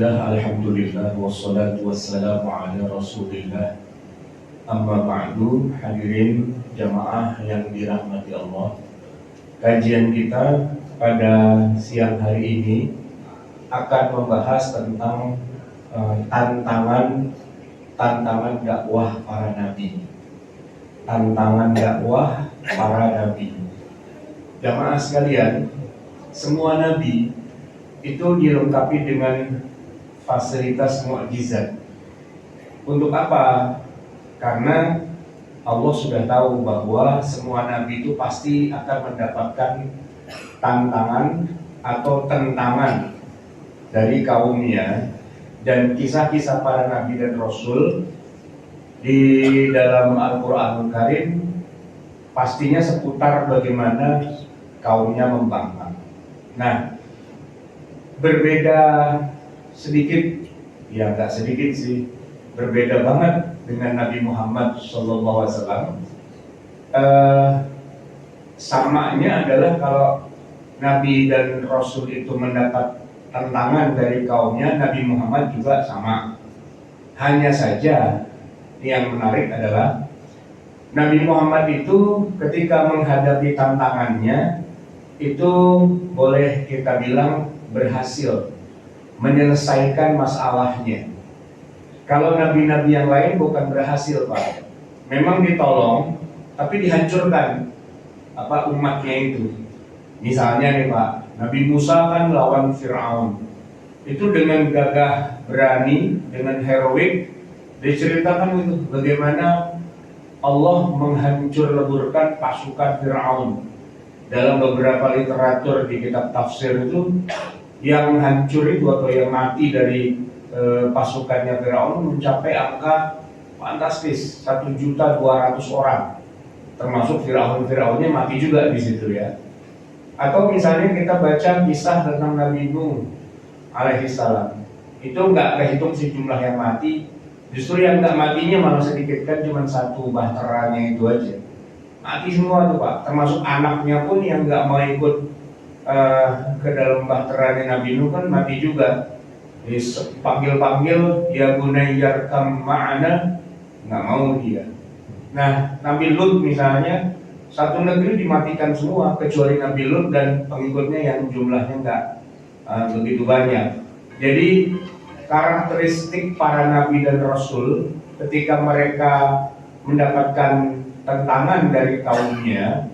Alhamdulillah wassalatu wassalamu ala rasulillah. Amma ba'du, hadirin jamaah yang dirahmati Allah. Kajian kita pada siang hari ini akan membahas tentang tantangan dakwah para nabi. Tantangan dakwah para nabi. Jamaah sekalian, semua nabi itu dilengkapi dengan fasilitas mukjizat. Untuk apa? Karena Allah sudah tahu bahwa semua nabi itu pasti akan mendapatkan tantangan atau tentangan dari kaumnya, dan kisah-kisah para nabi dan rasul di dalam Al-Qur'anul Karim pastinya seputar bagaimana kaumnya membangkang. Nah, berbeda sedikit, ya nggak sedikit sih, berbeda banget dengan Nabi Muhammad SAW. Samanya adalah kalau Nabi dan Rasul itu mendapat tantangan dari kaumnya, Nabi Muhammad juga sama. Hanya saja yang menarik adalah Nabi Muhammad itu ketika menghadapi tantangannya itu boleh kita bilang berhasil menyelesaikan masalahnya. Kalau nabi-nabi yang lain bukan berhasil, Pak. Memang ditolong, tapi dihancurkan umatnya itu. Misalnya nih Pak, Nabi Musa kan lawan Fir'aun. Itu dengan gagah berani, dengan heroik, diceritakan itu bagaimana Allah menghancur leburkan pasukan Fir'aun. Dalam beberapa literatur di kitab tafsir itu, yang hancur itu atau yang mati dari pasukannya Firaun mencapai angka fantastis, 1.200.000 orang, termasuk Firaunnya mati juga di situ ya. Atau misalnya kita baca kisah tentang Nabi Nuh alaihissalam, itu nggak kehitung sih jumlah yang mati, justru yang nggak matinya malah sedikit, kan cuma satu bahteranya itu aja, mati semua tuh Pak, termasuk anaknya pun yang nggak mau ikut ke dalam bahteranya Nabi Nuh kan mati juga. Panggil-panggil ya Bunayya kam ma'ana, nggak mau dia. Nah, Nabi Lut misalnya, satu negeri dimatikan semua kecuali Nabi Lut dan pengikutnya yang jumlahnya nggak begitu banyak. Jadi karakteristik para nabi dan rasul ketika mereka mendapatkan tantangan dari kaumnya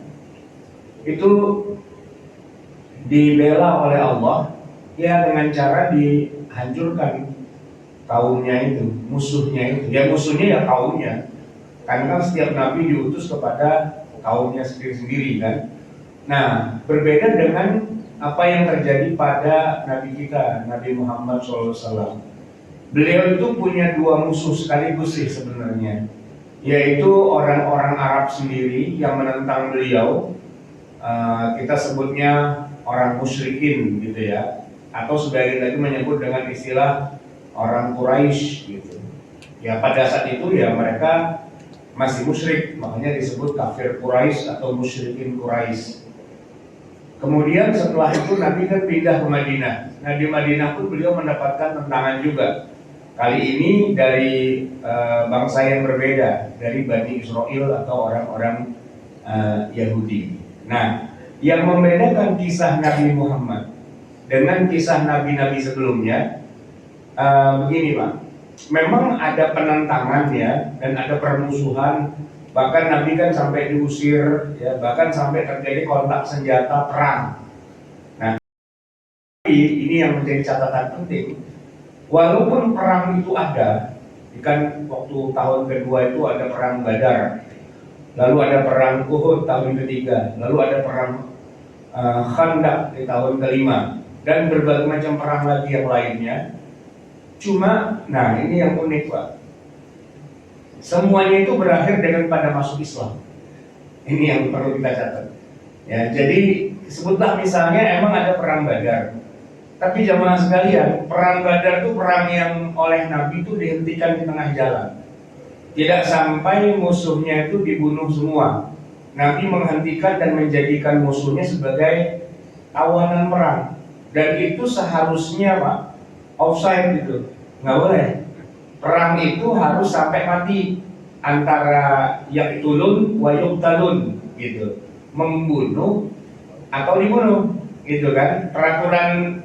itu dibela oleh Allah ya dengan cara dihancurkan kaumnya itu, musuhnya itu. Ya musuhnya ya kaumnya. Karena kan setiap nabi diutus kepada kaumnya sendiri-sendiri kan. Nah, berbeda dengan apa yang terjadi pada nabi kita, Nabi Muhammad SAW. Beliau itu punya dua musuh sekaligus sih sebenarnya, yaitu orang-orang Arab sendiri yang menentang beliau. Kita sebutnya orang musyrikin gitu ya, atau sebagian lagi menyebut dengan istilah orang Quraisy gitu. Ya pada saat itu ya mereka masih musyrik, makanya disebut kafir Quraisy atau musyrikin Quraisy. Kemudian setelah itu Nabi kan pindah ke Madinah. Nah di Madinah pun beliau mendapatkan tantangan juga. Kali ini dari bangsa yang berbeda, dari Bani Israel atau orang-orang Yahudi. Nah, yang membedakan kisah Nabi Muhammad dengan kisah nabi-nabi sebelumnya begini Pak, memang ada penentangan ya, dan ada permusuhan, bahkan Nabi kan sampai diusir ya, bahkan sampai terjadi kontak senjata perang. Nah, ini yang menjadi catatan penting, walaupun perang itu ada, kan waktu tahun kedua itu ada perang Badar, lalu ada perang Uhud tahun ketiga, lalu ada perang Khandaq di tahun kelima, dan berbagai macam perang lagi yang lainnya. Cuma, nah ini yang unik Pak, semuanya itu berakhir dengan pada masuk Islam. Ini yang perlu kita catat. Ya, jadi sebutlah misalnya emang ada perang Badar, tapi jamaah sekalian, perang Badar itu perang yang oleh Nabi itu dihentikan di tengah jalan. Tidak sampai musuhnya itu dibunuh semua. Nabi menghentikan dan menjadikan musuhnya sebagai tawanan perang. Dan itu seharusnya Pak, offside gitu, nggak boleh. Perang itu harus sampai mati, antara yaqtulun wa yuqtalun gitu, membunuh atau dibunuh gitu kan. Peraturan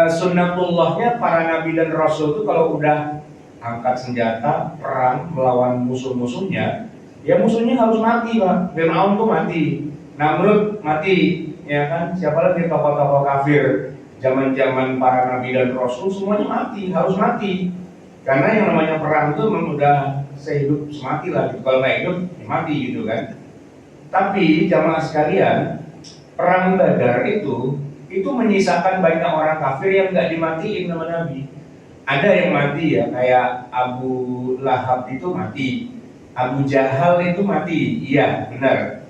sunnatullahnya para nabi dan rasul itu kalau udah angkat senjata perang melawan musuh-musuhnya, ya musuhnya harus mati Pak. Fir'aun tuh mati, Namrud mati, ya kan. Siapa lagi tokoh-tokoh kafir zaman-zaman para nabi dan rasul, semuanya mati, harus mati. Karena yang namanya perang itu memang udah sehidup semati lah gitu. Kalau nggak hidup ya mati gitu kan. Tapi jamaah sekalian, perang Badar itu menyisakan banyak orang kafir yang nggak dimatiin sama Nabi. Ada yang mati ya, kayak Abu Lahab itu mati, Abu Jahal itu mati, iya benar.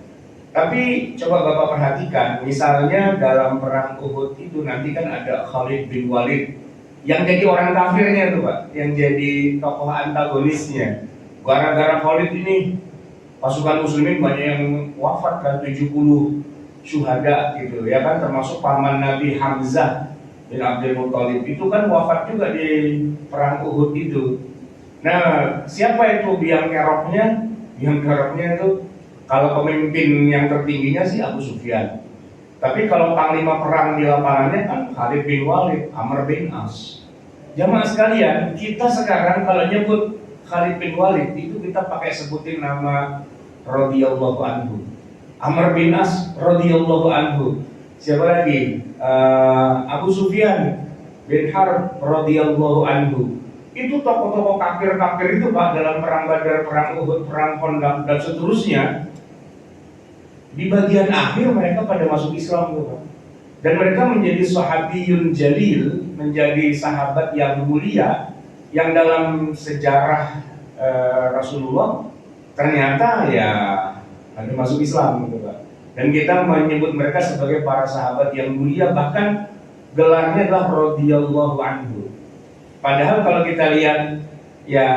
Tapi coba Bapak perhatikan, misalnya dalam perang Uhud itu nanti kan ada Khalid bin Walid yang jadi orang kafirnya tuh Pak, yang jadi tokoh antagonisnya. Gara-gara Khalid ini pasukan muslimin banyak yang wafat kan, 70 syuhada gitu ya kan, termasuk paman Nabi Hamzah bin Abdul Muthalib itu kan wafat juga di perang Uhud itu. Nah, siapa itu biang keroknya? Biang keroknya itu kalau pemimpin yang tertingginya sih Abu Sufyan. Tapi kalau panglima perang di lapangannya kan Khalid bin Walid, Amr bin As. Jamaah sekalian, kita sekarang kalau nyebut Khalid bin Walid itu kita pakai sebutin nama radhiyallahu anhu. Amr bin As radhiyallahu anhu. Siapa lagi? Abu Sufyan bin Harb radhiyallahu anhu. Itu tokoh-tokoh kafir-kafir itu Pak, dalam perang Badar, perang Uhud, perang Khandaq dan seterusnya. Di bagian akhir mereka pada masuk Islam tuh Pak. Dan mereka menjadi sahabiyun jalil, menjadi sahabat yang mulia, yang dalam sejarah Rasulullah ternyata ya ada masuk Islam gitu Pak. Dan kita menyebut mereka sebagai para sahabat yang mulia, bahkan gelarnya adalah radhiyallahu anhu. Padahal kalau kita lihat ya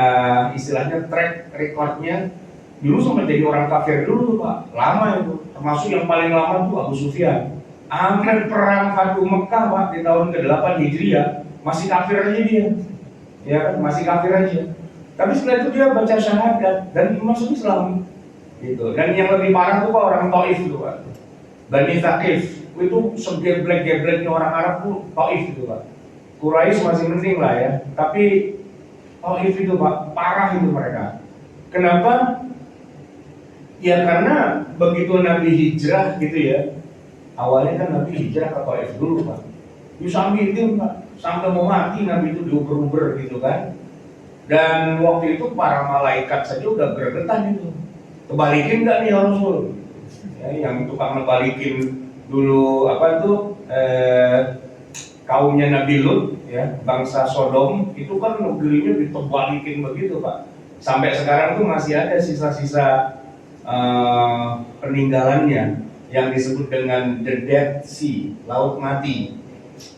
istilahnya track recordnya, dulu sempat jadi orang kafir dulu Pak, lama itu. Termasuk yang paling lama tuh Abu Sufyan. Sampai perang Fathu Mekah Pak di tahun ke-8 Hijriah masih kafir aja dia. Ya kan, masih kafir aja. Tapi setelah itu dia baca syahadat dan masuk Islam. Gitu. Dan yang lebih parah tuh Pak, orang Taif itu Pak, Bani Thaqif itu segeblek-gebleknya orang Arab tuh Taif itu Pak. Quraisy masih mending lah ya, tapi Taif itu Pak, parah itu mereka. Kenapa? Ya karena begitu Nabi hijrah gitu ya, awalnya kan Nabi hijrah ke Taif dulu Pak. Sampai itu Pak, sampai mau mati Nabi itu diuber-uber gitu kan. Dan waktu itu para malaikat saja udah gregetan itu. Kebalikin nggak nih ya Rasul? Ya, yang tukang ngebalikin dulu apa tuh kaumnya Nabi Lut ya, bangsa Sodom itu kan negerinya ditebalikin begitu Pak. Sampai sekarang tuh masih ada sisa-sisa peninggalannya yang disebut dengan The Dead Sea, Laut Mati,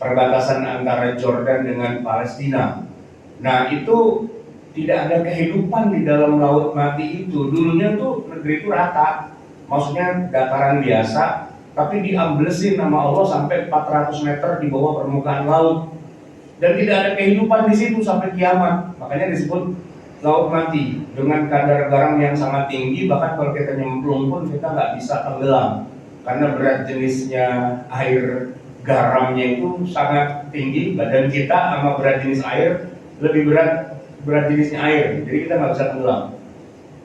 perbatasan antara Jordan dengan Palestina. Nah itu tidak ada kehidupan di dalam laut mati itu. Dulunya tuh negeri itu rata, maksudnya dataran biasa, tapi diamblesin sama Allah sampai 400 meter di bawah permukaan laut. Dan tidak ada kehidupan di situ sampai kiamat. Makanya disebut laut mati dengan kadar garam yang sangat tinggi. Bahkan kalau kita nyemplung pun kita nggak bisa tenggelam karena berat jenisnya air garamnya itu sangat tinggi. Badan kita sama berat jenis air lebih berat jenisnya air, jadi kita nggak bisa tenggelam.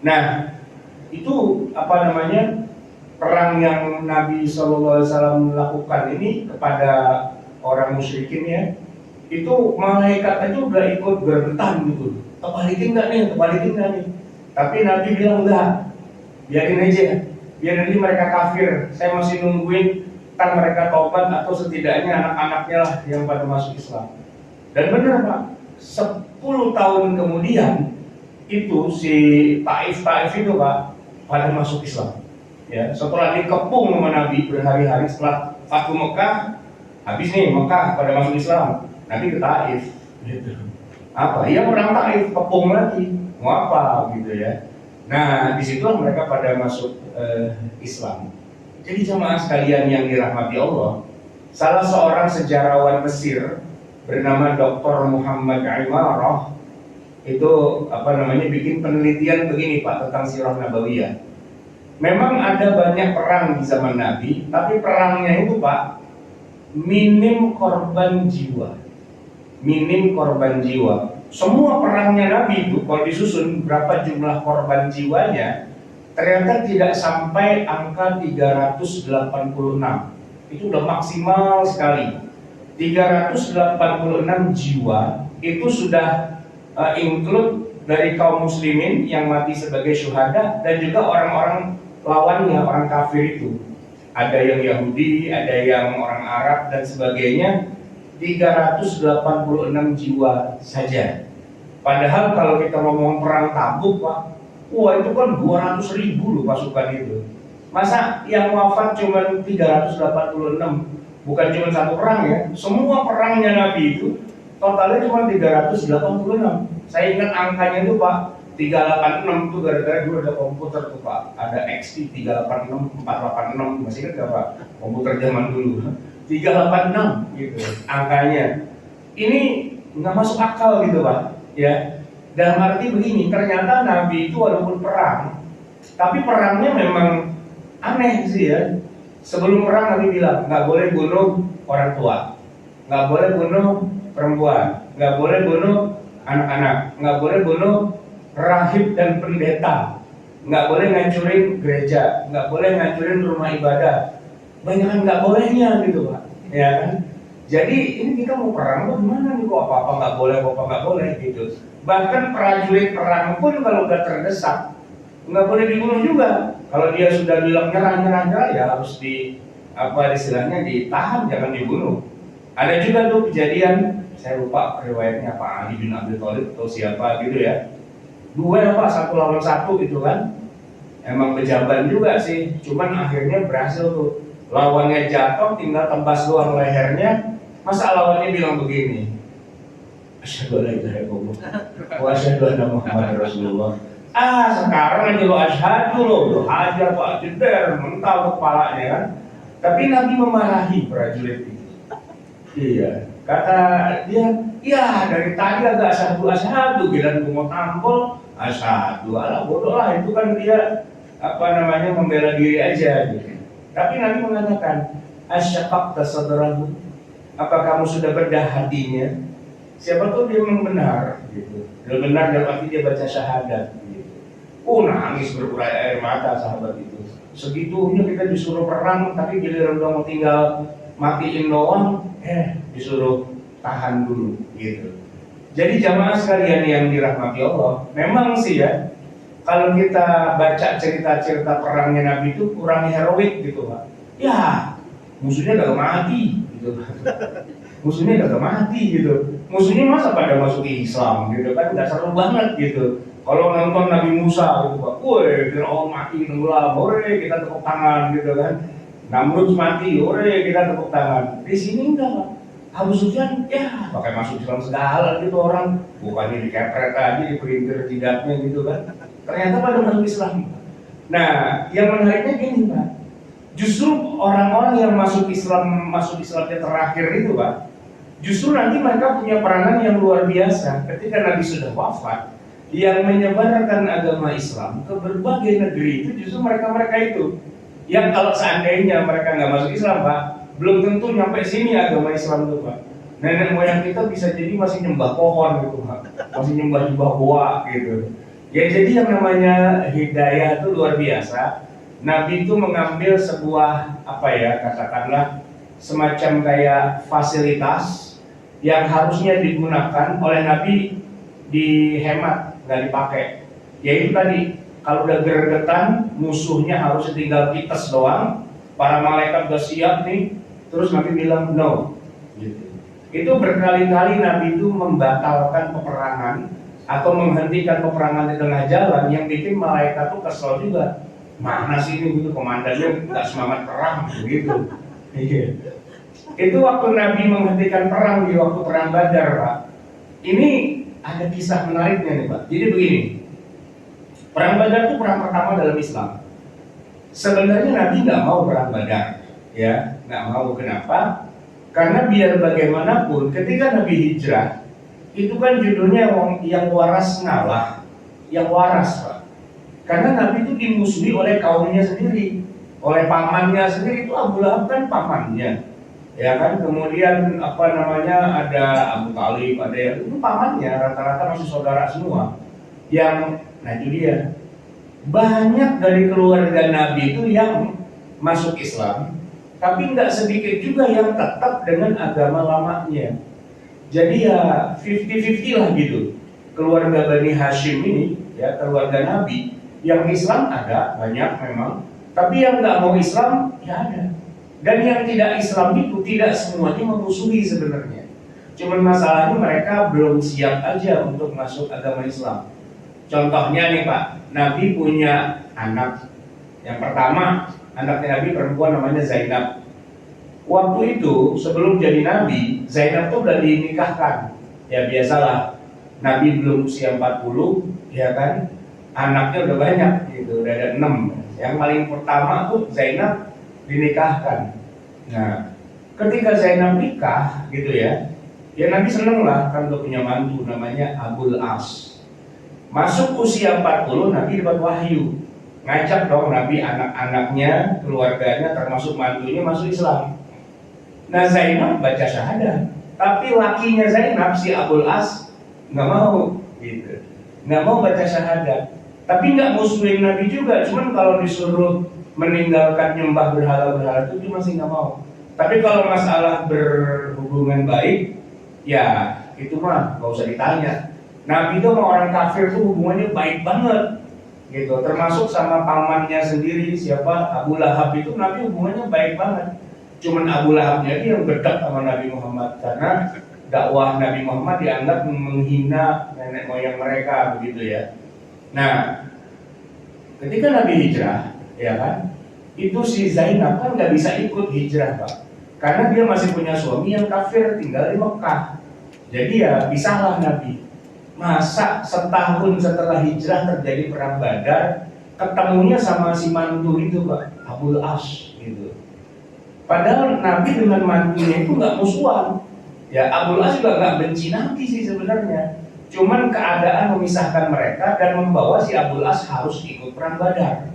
Nah, itu apa namanya, perang yang Nabi SAW lakukan ini kepada orang musyrikin ya, itu malaikat aja udah ikut bergetan gitu. Kebalikin nggak nih? Tapi Nabi bilang enggak, biarin aja, biarin aja mereka kafir. Saya masih nungguin kan mereka taubat atau setidaknya anak-anaknya lah yang pada masuk Islam. Dan benar Pak, 10 tahun kemudian itu si Taif itu Pak pada masuk Islam. Ya, setelah dikepung sama Nabi berhari-hari setelah Fathu Mekah, habis nih Mekah pada masuk Islam, Nabi ke Taif. Gitu. Apa? Ya orang Taif kepung lagi, mau apa gitu ya. Nah disitulah mereka pada masuk Islam. Jadi jemaah sekalian yang dirahmati Allah, salah seorang sejarawan Mesir bernama Dr. Muhammad Imarah itu bikin penelitian begini Pak tentang sirah nabawiyah. Memang ada banyak perang di zaman Nabi, tapi perangnya itu Pak minim korban jiwa. Minim korban jiwa. Semua perangnya Nabi itu kalau disusun berapa jumlah korban jiwanya, ternyata tidak sampai angka 386. Itu udah maksimal sekali. 386 jiwa itu sudah include dari kaum muslimin yang mati sebagai syuhada dan juga orang-orang lawannya, orang kafir itu. Ada yang Yahudi, ada yang orang Arab dan sebagainya. 386 jiwa saja. Padahal kalau kita ngomong perang Tabuk Pak, wah itu kan 200.000 loh pasukan itu. Masa yang wafat cuma 386, bukan cuma satu perang ya, semua perangnya Nabi itu totalnya cuma 386. Saya ingat angkanya itu Pak, 386 itu gara-gara dulu ada komputer tuh Pak, ada XT 386, 486, masih ingat gak Pak? Komputer zaman dulu 386 gitu angkanya. Ini nggak masuk akal gitu Pak ya. Dalam arti begini, ternyata Nabi itu walaupun perang, tapi perangnya memang aneh sih ya. Sebelum perang Nabi bilang nggak boleh bunuh orang tua, nggak boleh bunuh perempuan, nggak boleh bunuh anak-anak, nggak boleh bunuh rahib dan pendeta, nggak boleh ngancurin gereja, nggak boleh ngancurin rumah ibadah. Banyak kan nggak bolehnya gitu Pak, ya kan? Jadi ini kita mau perang tuh gimana nih, kok apa-apa nggak boleh, apa nggak boleh gitu. Bahkan prajurit perang pun kalau udah terdesak nggak boleh dibunuh juga. Kalau dia sudah bilang nyerah ya harus istilahnya ditahan, jangan dibunuh. Ada juga tuh kejadian, saya lupa riwayatnya Pak Ali bin Abi Thalib atau siapa gitu ya. Duel Pak, 1 lawan 1 gitu kan. Emang pejabat juga sih, cuman akhirnya berhasil tuh. Lawannya jatuh, tinggal tembas doang lehernya. Masa lawannya bilang begini, asyhadu an la ilaha illallah wa asyhadu anna Muhammadar Rasulullah. Sekarang aja lo asyhadu lo hajar Pak, jeder, mental kepalanya kan. Tapi Nabi memarahi prajurit itu. Iya, kata dia, ya dari tadi agak asyhadu, bilang gue mau tampol, asyhadu, alah bodoh lah, itu kan dia membela diri aja gitu. Tapi Nabi mengatakan, asyaqaqta sadrahu, apa kamu sudah bedah hatinya? Siapa tuh dia memang benar gitu. Dia benar dalam arti dia baca syahadat gitu. Nangis berurai air mata sahabat itu. Segitunya kita disuruh perang, tapi giliran udah mau tinggal matiin doang, disuruh tahan dulu gitu. Jadi jamaah sekalian yang dirahmati Allah, memang sih ya, kalau kita baca cerita-cerita perangnya Nabi itu kurang heroik gitu Pak. Ya, musuhnya gak mati gitu. Musuhnya gak mati gitu. Musuhnya masa pada masuk Islam gitu kan, gak seru banget gitu. Kalau nonton Nabi Musa gitu Pak, Fir'aun mati tenggelam, kita tepuk tangan gitu kan. Namrud mati, kita tepuk tangan. Di sini enggak Pak. Abu Sufyan ya pakai masuk Islam segala gitu orang, bukannya dikepret aja, diperintir jidatnya gitu kan. Ternyata pada masuk Islam. Nah, yang menariknya gini Pak, justru orang-orang yang masuk Islamnya terakhir itu Pak, justru nanti mereka punya peranan yang luar biasa. Ketika Nabi sudah wafat, yang menyebarkan agama Islam ke berbagai negeri itu justru mereka-mereka itu. Yang kalau seandainya mereka nggak masuk Islam Pak, belum tentu nyampe sini agama Islam itu Pak. Nenek moyang kita bisa jadi masih nyembah pohon gitu Pak, masih nyembah goa gitu. Ya jadi yang namanya hidayah itu luar biasa. Nabi itu mengambil sebuah katakanlah semacam kayak fasilitas yang harusnya digunakan oleh Nabi, dihemat, nggak dipakai. Yaitu tadi, kalau udah gregetan, musuhnya harus tinggal kites doang, para malaikat udah siap nih, terus Nabi bilang no gitu. Itu berkali-kali Nabi itu membatalkan peperangan atau menghentikan peperangan di tengah jalan, yang bikin malaikat tuh kesel juga. Mana sih ini gitu, komandannya nggak semangat perang gitu. Itu waktu Nabi menghentikan perang di waktu perang Badar Pak. Ini ada kisah menariknya nih Pak. Jadi begini, perang Badar itu perang pertama dalam Islam. Sebenarnya Nabi nggak mau perang Badar, ya nggak mau. Kenapa? Karena biar bagaimanapun ketika Nabi hijrah, itu kan judulnya yang waras ngalah, yang waras Pak. Karena Nabi itu dimusuhi oleh kaumnya sendiri, oleh pamannya sendiri. Itu Abu Lahab kan pamannya, ya kan. Kemudian apa namanya, ada Abu Talib, ada yang itu pamannya, rata-rata masih saudara semua. Nah itu dia, banyak dari keluarga Nabi itu yang masuk Islam, tapi nggak sedikit juga yang tetap dengan agama lamanya. Jadi ya 50-50 lah gitu. Keluarga Bani Hashim ini, ya keluarga Nabi, yang Islam ada banyak memang, tapi yang nggak mau Islam ya ada. Dan yang tidak Islam itu tidak semuanya memusuhi sebenarnya. Cuman masalahnya mereka belum siap aja untuk masuk agama Islam. Contohnya nih Pak, Nabi punya anak. Yang pertama, anaknya Nabi perempuan namanya Zainab. Waktu itu sebelum jadi Nabi, Zainab tuh udah dinikahkan. Ya biasalah, Nabi belum usia 40, ya kan, anaknya udah banyak gitu, udah ada 6. Yang paling pertama tuh Zainab dinikahkan. Nah, ketika Zainab nikah gitu ya Nabi seneng lah kan udah punya mantu namanya Abul As. Masuk usia 40, Nabi dapat wahyu, ngajak dong Nabi anak-anaknya, keluarganya termasuk mantunya masuk Islam. Nah Zainab baca syahadah, tapi lakinya Zainab si Abul As nggak mau gitu, nggak mau baca syahadah. Tapi nggak musuhin Nabi juga, cuman kalau disuruh meninggalkan nyembah berhala-berhala itu dia masih nggak mau. Tapi kalau masalah berhubungan baik, ya itu mah nggak usah ditanya. Nabi itu sama orang kafir tuh hubungannya baik banget gitu, termasuk sama pamannya sendiri siapa Abu Lahab itu Nabi hubungannya baik banget. Cuman Abu Lahabnya dia yang gedek sama Nabi Muhammad karena dakwah Nabi Muhammad dianggap menghina nenek moyang mereka begitu ya. Nah, ketika Nabi hijrah, ya kan, itu si Zainab kan nggak bisa ikut hijrah Pak, karena dia masih punya suami yang kafir tinggal di Mekah. Jadi ya pisahlah Nabi. Masa setahun setelah hijrah terjadi perang Badar, ketemunya sama si mantu itu Pak, Abul As gitu. Padahal Nabi dengan mantunya itu nggak musuhan. Ya Abul As juga nggak benci Nabi sih sebenarnya. Cuman keadaan memisahkan mereka dan membawa si Abul As harus ikut perang Badar.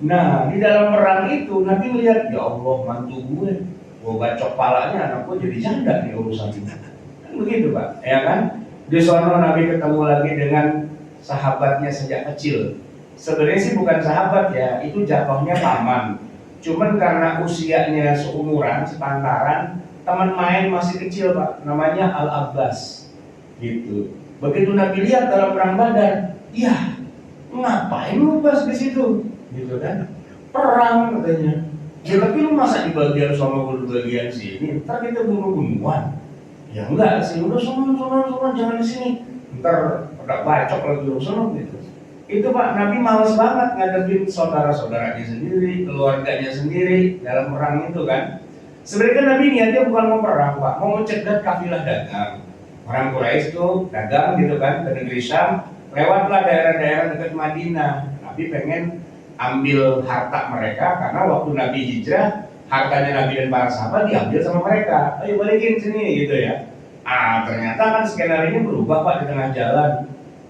Nah di dalam perang itu Nabi melihat, ya Allah mantu gue bacok palanya, anak gue jadi janda nih urusan ini. Kan begitu Pak, ya kan? Di sana Nabi ketemu lagi dengan sahabatnya sejak kecil. Sebenarnya sih bukan sahabat ya, itu jatuhnya paman. Cuman karena usianya seumuran, sepantaran, teman main masih kecil Pak, namanya Al-Abbas gitu. Begitu Nabi lihat dalam perang Badar, iya ngapain lu Abbas di situ gitu kan, perang katanya. Ya tapi lu masa di bagian sama gue di bagian sini, ntar kita bunuh-bunuhan. Ya enggak sih, udah sono jangan di sini, ntar pada bacok lagi sono gitu. Itu Pak, Nabi malas banget ngadepin saudara-saudaranya sendiri, keluarganya sendiri dalam perang itu kan. Sebenarnya kan Nabi niatnya bukan mau perang Pak, mau mencegat kafilah dagang. Orang Quraisy itu dagang gitu kan ke negeri Syam, lewatlah daerah-daerah dekat Madinah. Nabi pengen ambil harta mereka karena waktu Nabi hijrah, hartanya Nabi dan para sahabat diambil sama mereka. Ayo balikin sini gitu ya. Ternyata kan skenario ini berubah Pak di tengah jalan.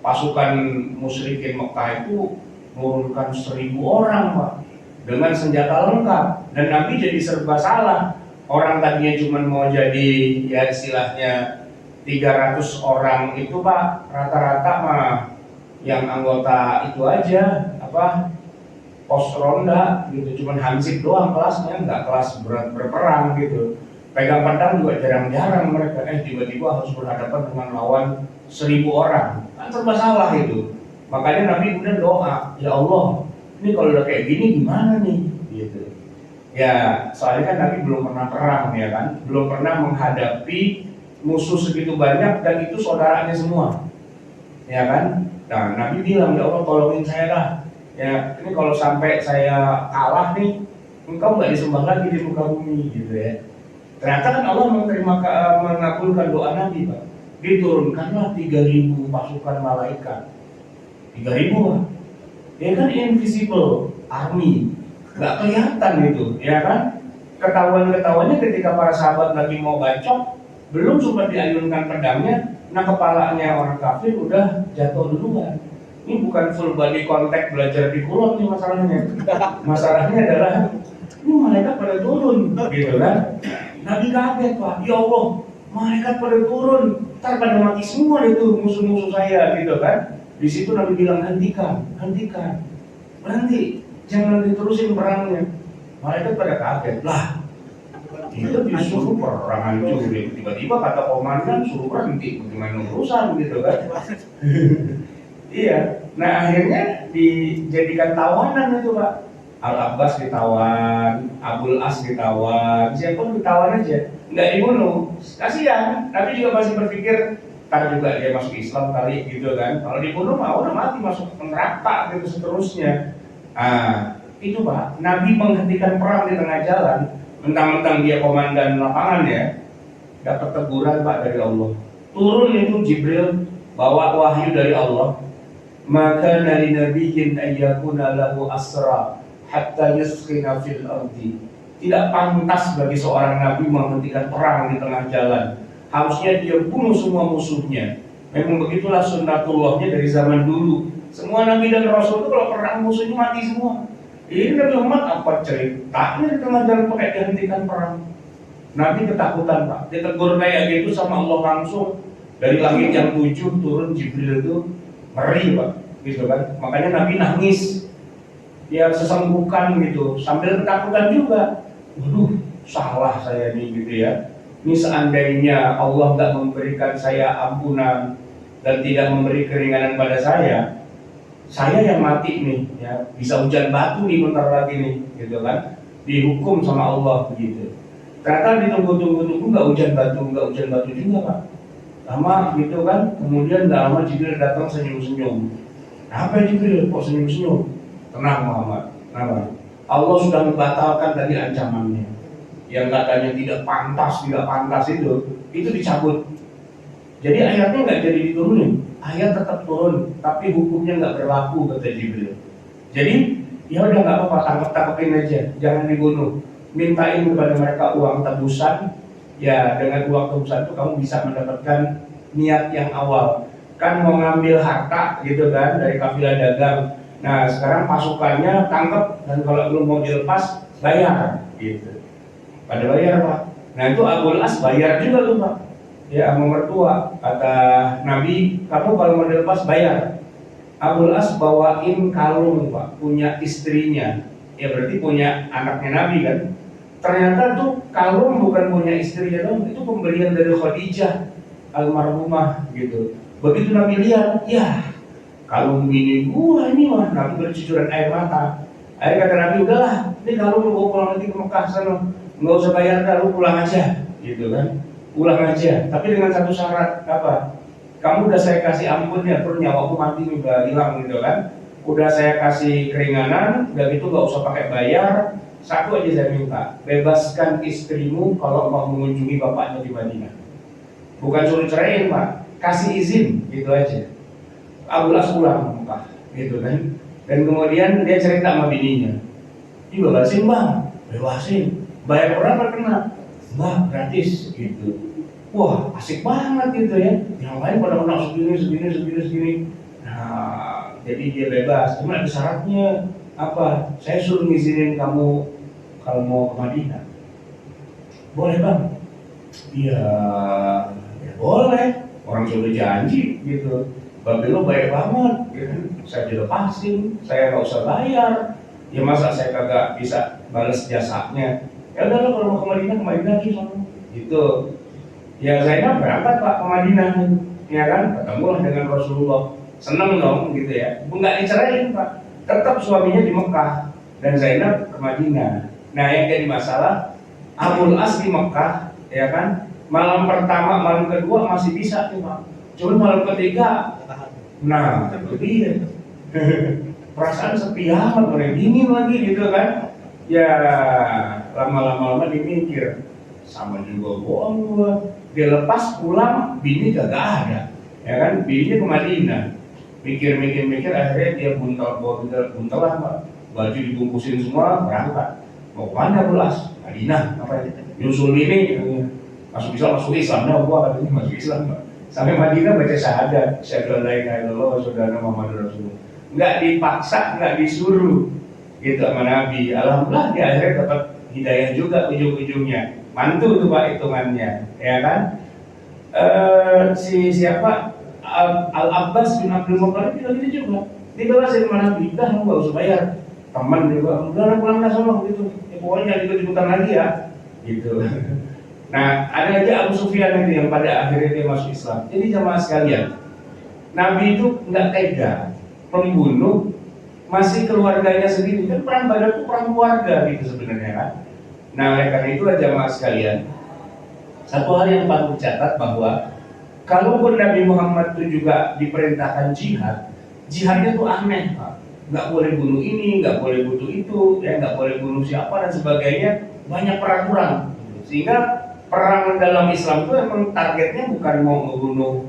Pasukan musyrikin Mekah itu menurunkan 1.000 orang Pak dengan senjata lengkap, dan Nabi jadi serba salah. Orang tadinya cuma mau jadi ya istilahnya 300 orang itu Pak, rata-rata mah yang anggota itu aja apa pos ronda gitu, cuma hansip doang kelasnya, nggak kelas berperang gitu. Pegang pedang juga jarang-jarang mereka, tiba-tiba harus berhadapan dengan lawan 1.000 orang, kan serba salah itu. Makanya Nabi kemudian doa, ya Allah, ini kalau udah kayak gini gimana nih? Gitu. Ya, soalnya kan Nabi belum pernah perang ya kan, belum pernah menghadapi musuh segitu banyak dan itu saudaranya semua, ya kan? Nah, Nabi bilang, ya Allah tolongin saya lah. Ya, ini kalau sampai saya kalah nih, engkau nggak disembah lagi di muka bumi gitu ya. Ternyata kan Allah mengabulkan doa Nabi Pak. Diturunkanlah 3.000 pasukan malaikat. 3.000 Pak. Ya kan invisible army, nggak kelihatan itu, ya kan? Ketahuannya ketika para sahabat lagi mau bacok, belum sempat diayunkan pedangnya, nah kepalanya orang kafir udah jatuh duluan. Ini bukan full body contact belajar di kulon nih masalahnya. Masalahnya adalah ini malaikat pada turun, gitu kan? Nabi kaget, Pak, ya Allah, malaikat pada turun, ntar pada mati semua itu musuh-musuh saya, gitu kan? Di situ Nabi bilang hentikan, berhenti, jangan diterusin perangnya. Malaikat pada kaget, lah itu disuruh perang hancurin, tiba-tiba kata komandan suruh berhenti, bagaimana urusan gitu kan? Iya, nah akhirnya dijadikan tawanan itu Pak. Al-Abbas ditawan, Abul As ditawan, siapapun ditawan aja, nggak dibunuh, kasihan. Tapi juga masih berpikir, ntar juga dia masuk Islam kali gitu kan. Kalau dibunuh mah udah mati, masuk neraka gitu seterusnya. Itu Pak, Nabi menghentikan perang di tengah jalan, mentang-mentang dia komandan lapangan ya, dapat teguran Pak dari Allah. Turun itu Jibril bawa wahyu dari Allah. Maka dari nabiyyin ayyakuna lahu asra hatta yuskhina fil ardi. Tidak pantas bagi seorang nabi menghentikan perang di tengah jalan. Harusnya dia bunuh semua musuhnya. Memang begitulah sunnatullahnya dari zaman dulu. Semua nabi dan rasul itu kalau perang musuhnya mati semua. Ini Nabi Muhammad apa ceritanya di tengah jalan pakai dihentikan perang? Nabi ketakutan Pak. Ditegur kayak gitu sama Allah langsung. Dari langit yang 7 turun Jibril itu ngeri Pak, gitu kan? Makanya Nabi nangis, dia sesenggukan gitu, sambil ketakutan juga. Waduh, salah saya nih gitu ya. Ini seandainya Allah nggak memberikan saya ampunan dan tidak memberi keringanan pada saya yang mati nih, ya bisa hujan batu nih bentar lagi nih, gitu kan? Dihukum sama Allah begitu. Ternyata ditunggu-tunggu nggak hujan batu juga Pak. Lama gitu kan, kemudian gak lama Jibril datang senyum-senyum. Apa Jibril kok senyum-senyum? Tenang Muhammad, kenapa? Allah sudah membatalkan tadi ancamannya. Yang katanya tidak pantas itu dicabut. Jadi ayatnya nggak jadi diturunin, ayat tetap turun, tapi hukumnya nggak berlaku kata Jibril. Jadi ya udah nggak apa-apa, tangkepin aja, jangan dibunuh. Mintain kepada mereka uang tebusan. Ya dengan uang tebusan itu kamu bisa mendapatkan niat yang awal. Kan mau ngambil harta gitu kan dari kafilah dagang. Nah sekarang pasukannya tangkap dan kalau belum mau dilepas bayar gitu. Pada bayar Pak. Nah itu Abul As bayar juga tuh Pak. Ya sama mertua. Kata Nabi, kamu kalau mau dilepas bayar. Abul As bawain kalung Pak, punya istrinya. Ya berarti punya anaknya Nabi kan. Ternyata tuh kalung bukan punya istrinya dong, itu pemberian dari Khadijah almarhumah gitu. Begitu Nabi lihat, ya kalung bini gua ini mah, Nabi bercucuran air mata. Akhirnya kata Nabi, udahlah, ini kalung lu bawa pulang nanti ke Mekah sana, nggak usah bayar, dah lu pulang aja, gitu kan? Pulang aja. Tapi dengan satu syarat apa? Kamu udah saya kasih ampun ya, terus nyawaku mati nih udah hilang gitu kan? Udah saya kasih keringanan, udah gitu nggak usah pakai bayar. Satu aja saya minta, bebaskan istrimu kalau mau mengunjungi bapaknya di Madinah. Bukan suruh ceraiin Pak, kasih izin, gitu aja. Abul As pulang Mekah, gitu kan. Dan kemudian dia cerita sama bininya, dibebasin Bang, bebasin. Bayar berapa kena? Mbak, gratis, gitu. Wah, asik banget gitu ya. Yang lain pada menang segini. Nah, jadi dia bebas, cuma ada syaratnya apa? Saya suruh ngizinin kamu kalau mau ke Madinah. Boleh Bang? Iya, ya boleh. Orang sudah janji gitu. Babe lo baik banget, gitu. Saya dilepasin, saya nggak usah bayar. Ya masa saya kagak bisa balas jasanya? Ya udah lo kalau mau ke Madinah aja sama. Gitu. Ya Zainab berangkat Pak ke Madinah, ya kan? Ketemulah dengan Rasulullah. Seneng dong gitu ya. Nggak diceraiin Pak. Tetap suaminya di Mekah dan Zainab ke Madinah. Nah yang jadi masalah, Abul As di Mekah, ya kan? Malam pertama, malam kedua masih bisa tuh Pak. Cuma malam ketiga, nah itu dia. Perasaan sepi amat, orang dingin lagi gitu kan? Ya lama-lama dimikir, sama juga bohong gua. Dia lepas pulang, bini gak ada, ya kan? Bininya ke Madinah. Mikir akhirnya dia buntelan Pak. Baju dibungkusin semua, berangkat. Mau kemana Bulas? Madinah, apa nyusul ini masuk Islam, nah gua katanya masuk Islam. Sampai Madinah baca syahadat, syahadu la ilaha illallah wa syahadu anna Muhammadar Rasulullah. Nggak dipaksa, nggak disuruh gitu sama Nabi. Alhamdulillah di akhirnya dapat hidayah juga ujung-ujungnya. Mantu tuh Pak hitungannya, ya kan? Siapa Al-Abbas bin Abdul Muttalib bilang gitu juga. Dibebasin sama Nabi, udah lu nggak usah bayar. Teman juga, udah pulang dah sama gitu. Ya, pokoknya ikut-ikutan lagi ya, gitu. Nah, ada aja Abu Sufyan itu yang pada akhirnya dia masuk Islam. Jadi jamaah sekalian, Nabi itu nggak tega membunuh masih keluarganya sendiri. Kan perang Badar itu perang keluarga gitu sebenarnya kan. Nah, oleh karena itu jamaah sekalian, satu hal yang patut dicatat bahwa kalaupun Nabi Muhammad itu juga diperintahkan jihad, jihadnya tuh aneh Pak. Nggak boleh bunuh ini, nggak boleh bunuh itu, ya nggak boleh bunuh siapa dan sebagainya, banyak peraturan. Sehingga perang dalam Islam itu emang targetnya bukan mau membunuh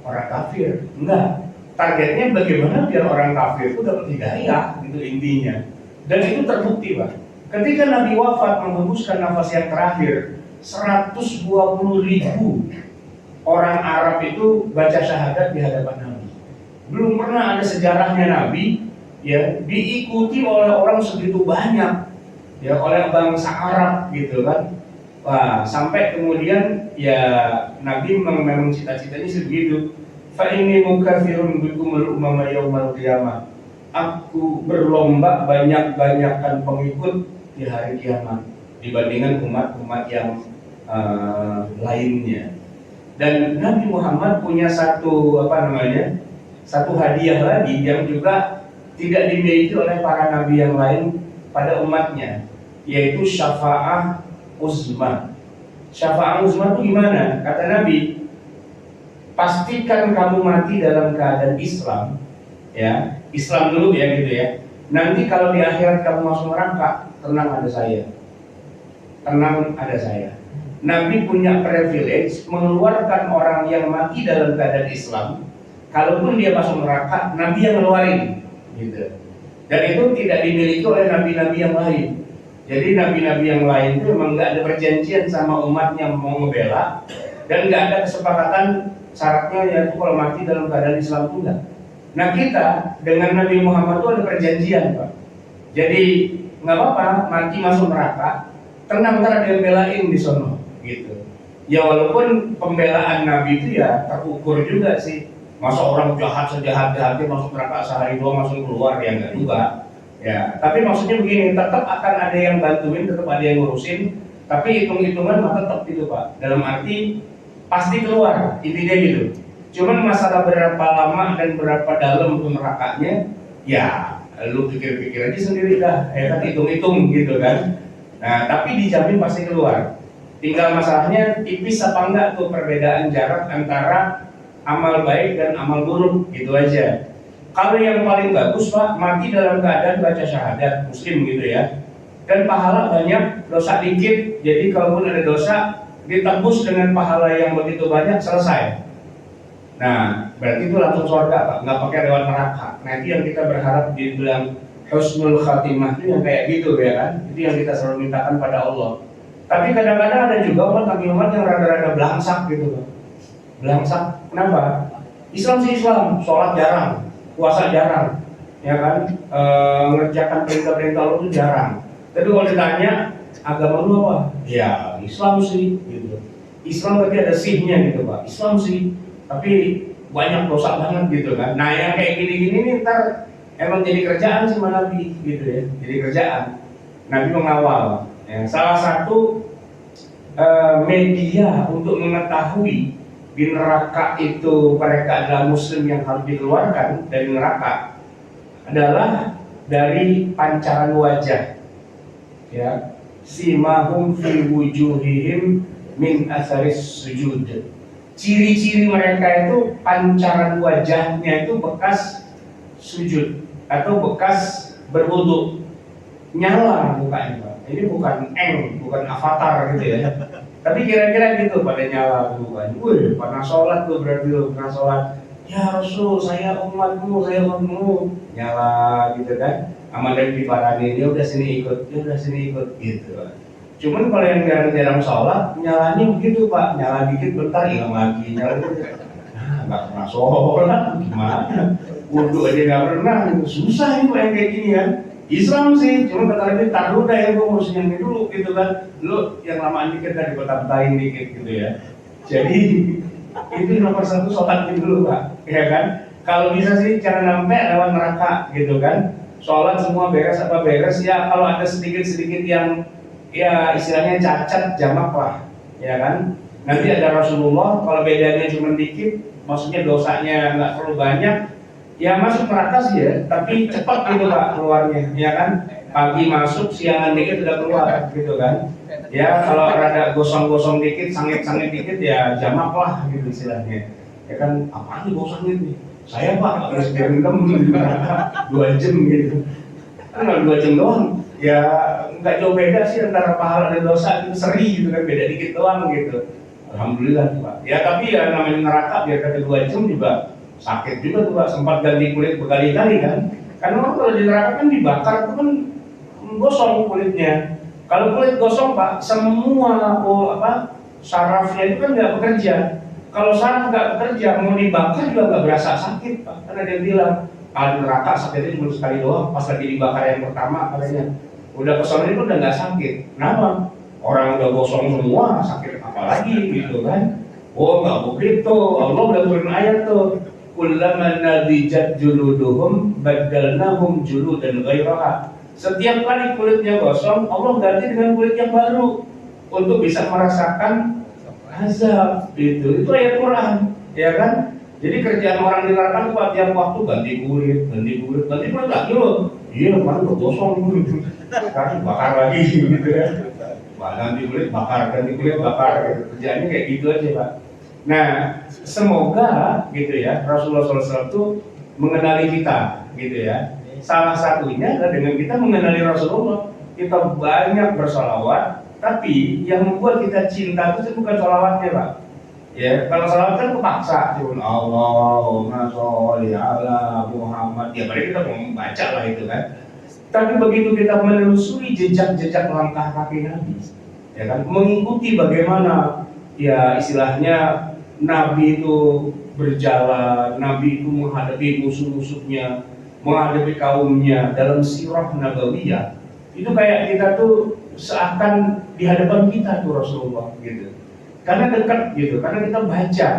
orang kafir, enggak. Targetnya bagaimana biar orang kafir itu dapat hidayah, gitu intinya. Dan itu terbukti Pak. Ketika Nabi wafat menghembuskan nafas yang terakhir, 120.000 orang Arab itu baca syahadat di hadapan Nabi. Belum pernah ada sejarahnya Nabi ya diikuti oleh orang segitu banyak ya oleh bangsa Arab gitu kan. Wah, sampai kemudian ya Nabi memang cita-citanya segitu. Fa inni mukatsirun bikumul umama yaumal qiyamah. Aku berlomba banyak-banyakkan pengikut di hari kiamat dibandingkan umat-umat yang lainnya. Dan Nabi Muhammad punya satu satu hadiah lagi yang juga tidak dimiliki oleh para nabi yang lain pada umatnya, yaitu syafa'ah uzma. Syafa'ah uzma itu gimana? Kata Nabi, pastikan kamu mati dalam keadaan Islam, ya Islam dulu ya gitu ya. Nanti kalau di akhirat kamu masuk neraka, tenang ada saya. Tenang ada saya. Nabi punya privilege mengeluarkan orang yang mati dalam keadaan Islam. Kalaupun dia masuk neraka, Nabi yang ngeluarin, gitu. Dan itu tidak dimiliki oleh nabi-nabi yang lain. Jadi nabi-nabi yang lain itu memang nggak ada perjanjian sama umatnya mau ngebela, dan nggak ada kesepakatan syaratnya yaitu kalau mati dalam keadaan Islam itu enggak. Nah kita dengan Nabi Muhammad itu ada perjanjian Pak. Jadi nggak apa-apa mati masuk neraka, tenang ntar ada yang belain di sono, gitu. Ya walaupun pembelaan Nabi itu ya terukur juga sih. Masa orang jahat sejahat-jahatnya masuk neraka sehari dua langsung keluar, ya enggak juga. Ya, tapi maksudnya begini, tetap akan ada yang bantuin, tetap ada yang ngurusin, tapi hitung-hitungan mah tetap gitu Pak. Dalam arti pasti keluar, intinya gitu. Cuman masalah berapa lama dan berapa dalam tuh nerakanya, ya lu pikir-pikir aja sendiri dah, ya kan hitung-hitung gitu kan. Nah, tapi dijamin pasti keluar. Tinggal masalahnya tipis apa enggak tuh perbedaan jarak antara amal baik dan amal buruk, gitu aja. Kalau yang paling bagus Pak, mati dalam keadaan baca syahadat muslim gitu ya. Dan pahala banyak, dosa dikit. Jadi kalaupun ada dosa ditebus dengan pahala yang begitu banyak, selesai. Nah, berarti itu langsung surga Pak, nggak pakai lewat neraka. Nah, itu yang kita berharap dibilang husnul khatimah itu yang kayak gitu ya kan. Itu yang kita selalu mintakan pada Allah. Tapi kadang-kadang ada juga umat yang rada-rada belangsak gitu Pak. Belangsak, kenapa? Islam sih Islam, sholat jarang, puasa jarang, ya kan, mengerjakan perintah-perintah Allah itu jarang. Tapi kalau ditanya agama lu apa? Ya Islam sih, gitu. Islam tapi ada sihnya gitu Pak. Islam sih, tapi banyak dosa banget gitu kan. Nah yang kayak gini-gini nih ntar emang jadi kerjaan sih Nabi gitu ya, jadi kerjaan. Nabi mengawal. Ya, salah satu media untuk mengetahui di neraka itu mereka adalah muslim yang harus dikeluarkan dari neraka adalah dari pancaran wajah, ya, simahum fi wujuhihim min atharis sujud. Ciri-ciri mereka itu pancaran wajahnya itu bekas sujud atau bekas berwudu, nyala mukanya Pak. Ini bukan bukan avatar gitu ya. Tapi kira-kira gitu pada nyala bukan. Wih, pernah sholat tuh berarti lo pernah sholat. Ya Rasul, saya umatmu, nyala gitu kan. sama dari diparanin, dia udah sini ikut, dia udah sini ikut gitu. Cuman kalau yang jarang-jarang sholat, nyalanya begitu Pak, nyala dikit bentar hilang lagi, nyala dikit. Nah, nggak pernah sholat, gimana? Wudhu aja nggak pernah, susah ini Pak yang kayak gini kan. Islam sih, cuma kata lagi tar dulu dah ya, gue ngurusin yang ini dulu gitu kan. Lu yang lamaan dikit kan dikotak-kotakin dikit gitu ya. Jadi itu nomor satu sholat dulu Pak, ya kan? Kalau bisa sih cara sampai lewat neraka gitu kan. Sholat semua beres apa beres ya, kalau ada sedikit-sedikit yang ya istilahnya cacat jamak lah, ya kan. Nanti ada Rasulullah, kalau bedanya cuma dikit, maksudnya dosanya nggak terlalu banyak, ya masuk neraka sih ya, tapi cepat gitu Pak keluarnya, ya kan. Pagi masuk, siangan dikit udah keluar gitu kan. Ya kalau ada gosong-gosong dikit, sangit-sangit dikit ya jamak lah gitu istilahnya. Ya kan, apaan nih gosong ini? Saya Pak, harus direndam 2 jam gitu. Kan 2 jam doang. Ya nggak jauh beda sih antara pahala dan dosa, itu seri gitu kan, beda dikit doang gitu. Alhamdulillah Pak. Ya tapi ya namanya neraka biar kata 2 jam juga sakit juga tuh Pak, sempat ganti kulit berkali-kali kan. Karena orang kalau di neraka kan dibakar itu kan gosong kulitnya. Kalau kulit gosong Pak, semua sarafnya itu kan nggak bekerja. Kalau saraf nggak bekerja, mau dibakar juga nggak berasa sakit Pak. Karena dia bilang, kalau neraka sakitnya cuma sekali doang, pas lagi dibakar yang pertama katanya. Udah kesana itu udah nggak sakit. Kenapa? Orang udah gosong semua, sakit apa lagi gitu kan? Oh nggak begitu. Allah udah turun ayat tuh. Kullama nadijat juluduhum badalnahum juludan ghairaha. Setiap kali kulitnya gosong, Allah ganti dengan kulit yang baru untuk bisa merasakan azab. Itu ayat Quran, ya kan? Jadi kerjaan orang di neraka itu tiap waktu ganti kulit lagi loh. Iya, kemarin udah gosong gitu. Sekarang bakar lagi gitu ya. Ganti kulit bakar gitu. Kerjaannya kayak gitu aja Pak. Nah, semoga gitu ya Rasulullah SAW itu mengenali kita gitu ya. Salah satunya adalah dengan kita mengenali Rasulullah. Kita banyak bersolawat, tapi yang membuat kita cinta itu bukan solawatnya Pak. Ya, kalau salawat kan kepaksa, cuma Allahumma sholli ala Muhammad. Ya, paling kita mau membaca lah itu kan. Tapi begitu kita menelusuri jejak-jejak langkah kaki Nabi, ya kan, mengikuti bagaimana ya istilahnya Nabi itu berjalan, Nabi itu menghadapi musuh-musuhnya, menghadapi kaumnya dalam sirah nabawiyah, itu kayak kita tuh seakan di hadapan kita tuh Rasulullah gitu. Karena dekat gitu, karena kita baca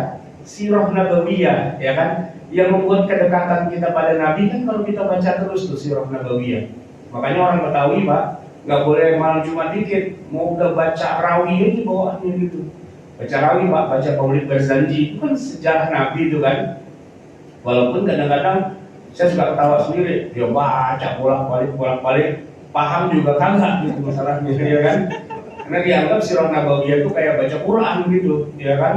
sirah nabawiyah, ya kan, yang membuat kedekatan kita pada Nabi kan kalau kita baca terus tuh sirah nabawiyah. Makanya orang Betawi Pak, nggak boleh malam cuma dikit, mau udah baca rawi aja bawaannya gitu. Baca rawi Pak, baca Maulid Barzanji, itu kan sejarah Nabi itu kan. Walaupun kadang-kadang saya suka ketawa sendiri, dia baca bolak-balik, paham juga kagak gitu masalahnya, ya kan. Karena dianggap sirah nabawiyah itu kayak baca Quran gitu, ya kan.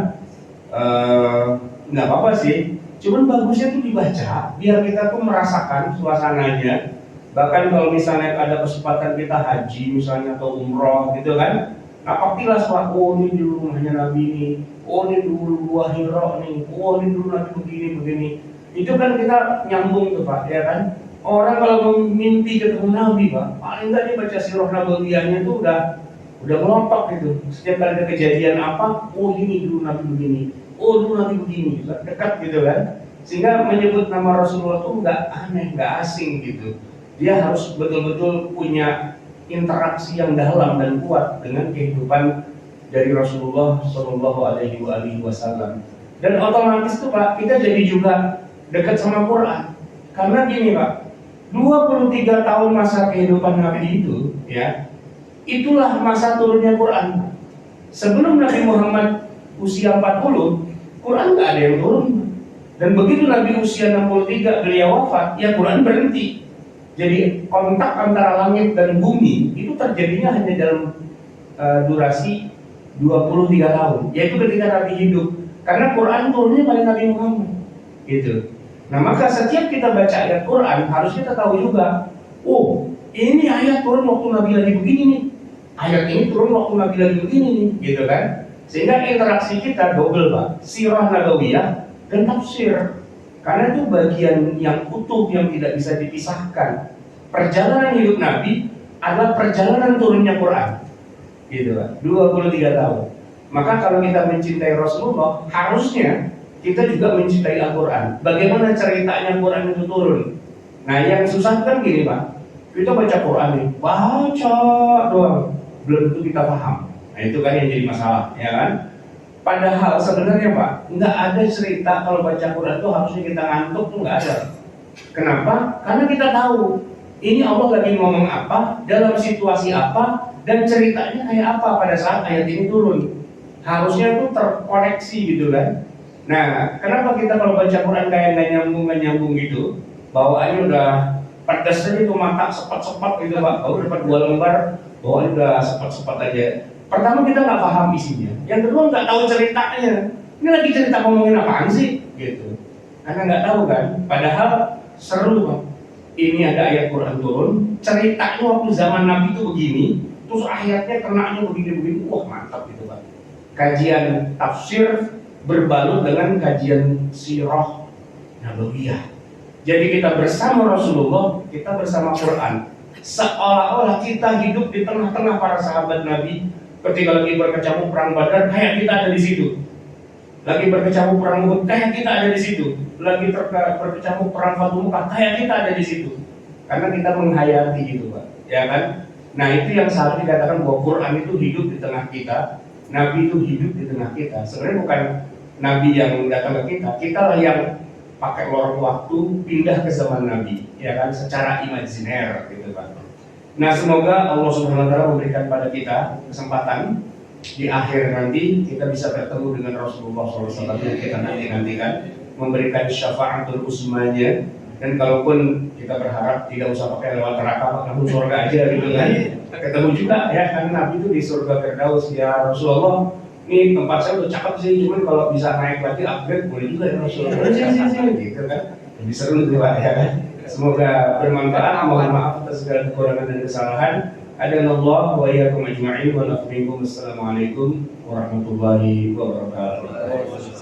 Nggak apa-apa sih, cuman bagusnya tuh dibaca biar kita tuh merasakan suasananya. Bahkan kalau misalnya ada kesempatan kita haji misalnya atau umroh gitu kan, napak-tilas Pak, oh ini dulu rumahnya Nabi ini, oh ini dulu Gua Hira nih, oh ini dulu Nabi begini. Itu kan kita nyambung tuh Pak, ya kan. Orang kalau mimpi ketemu Nabi Pak, paling nggak dia baca sirah nabawiyahnya tuh udah ngelompok gitu. Setiap kali ada kejadian apa, oh ini dulu Nabi begini, oh dulu Nabi begini, dekat gitu kan. Sehingga menyebut nama Rasulullah tuh nggak aneh, nggak asing gitu. Dia harus betul-betul punya interaksi yang dalam dan kuat dengan kehidupan dari Rasulullah Shallallahu Alaihi Wasallam. Dan otomatis tuh Pak, kita jadi juga dekat sama Quran. Karena gini Pak, 23 tahun masa kehidupan Nabi itu, ya, itulah masa turunnya Quran. Sebelum Nabi Muhammad usia 40, Quran nggak ada yang turun. Dan begitu Nabi usia 63 beliau wafat, ya Quran berhenti. Jadi kontak antara langit dan bumi itu terjadinya hanya dalam durasi 23 tahun, yaitu ketika Nabi hidup. Karena Quran turunnya pada Nabi Muhammad, gitu. Nah maka setiap kita baca ayat Quran harus kita tahu juga, oh ini ayat turun waktu Nabi lagi begini nih, ayat ini turun waktu Nabi lagi begini nih, gitu kan? Sehingga interaksi kita double Pak, sirah nabawiyah dan tafsir. Karena itu bagian yang utuh yang tidak bisa dipisahkan. perjalanan hidup Nabi adalah perjalanan turunnya Quran. Gitu Pak, 23 tahun. Maka kalau kita mencintai Rasulullah, harusnya kita juga mencintai Al-Quran. Bagaimana ceritanya Quran itu turun? Nah yang susah kan gini Pak, kita baca Quran nih, baca doang, belum tentu kita paham. Nah itu kan yang jadi masalah, ya kan? Padahal sebenarnya Pak, nggak ada cerita kalau baca Quran itu harusnya kita ngantuk tuh nggak ada. Kenapa? Karena kita tahu ini Allah lagi ngomong apa, dalam situasi apa, dan ceritanya kayak apa pada saat ayat ini turun. Harusnya tuh terkoneksi gitu kan. Nah, kenapa kita kalau baca Quran kayak nggak nyambung gitu? Bawaannya udah pedas aja tuh mata sepet-sepet gitu Pak. Baru dapat 2 lembar, bawaannya udah sepet-sepet aja. Pertama kita nggak paham isinya. Yang kedua nggak tahu ceritanya. Ini lagi cerita ngomongin apaan sih? Gitu. Karena nggak tahu kan. Padahal seru Pak. Ini ada ayat Quran turun. Ceritanya waktu zaman Nabi itu begini. Terus ayatnya kenanya begini-begini. Wah mantap gitu Pak. Kajian tafsir berbalut dengan kajian sirah nabawiyah. Jadi kita bersama Rasulullah, kita bersama Quran. Seolah-olah kita hidup di tengah-tengah para sahabat Nabi. Ketika lagi berkecamuk perang Badar, kayak kita ada di situ. Lagi berkecamuk perang Uhud, kayak kita ada di situ. Lagi berkecamuk perang Fathul Makkah, kayak kita ada di situ. Karena kita menghayati gitu Pak, ya kan? Nah itu yang seharusnya dikatakan bahwa Quran itu hidup di tengah kita. Nabi itu hidup di tengah kita. Sebenarnya bukan Nabi yang datang ke kita lah yang pakai lorong waktu pindah ke zaman Nabi, ya kan, secara imajiner gitu Pak. Nah semoga Allah Subhanahu Wa Taala memberikan pada kita kesempatan di akhir nanti kita bisa bertemu dengan Rasulullah SAW yang kita nantikan, memberikan syafaatul usmanya. Dan kalaupun kita berharap tidak usah pakai lewat neraka, langsung surga aja gitu kan. Ketemu juga ya kan Nabi itu di surga Firdaus. Ya Rasulullah, ini tempat saya udah cakep sih, cuman kalau bisa naik lagi upgrade boleh juga ya Rasulullah. Gitu kan. Lebih seru tuh Pak ya kan. Semoga bermanfaat. Mohon maaf atas segala kekurangan dan kesalahan. Adanallah wa iyyakum ajma'in wa nafa'akum. Assalamualaikum warahmatullahi wabarakatuh.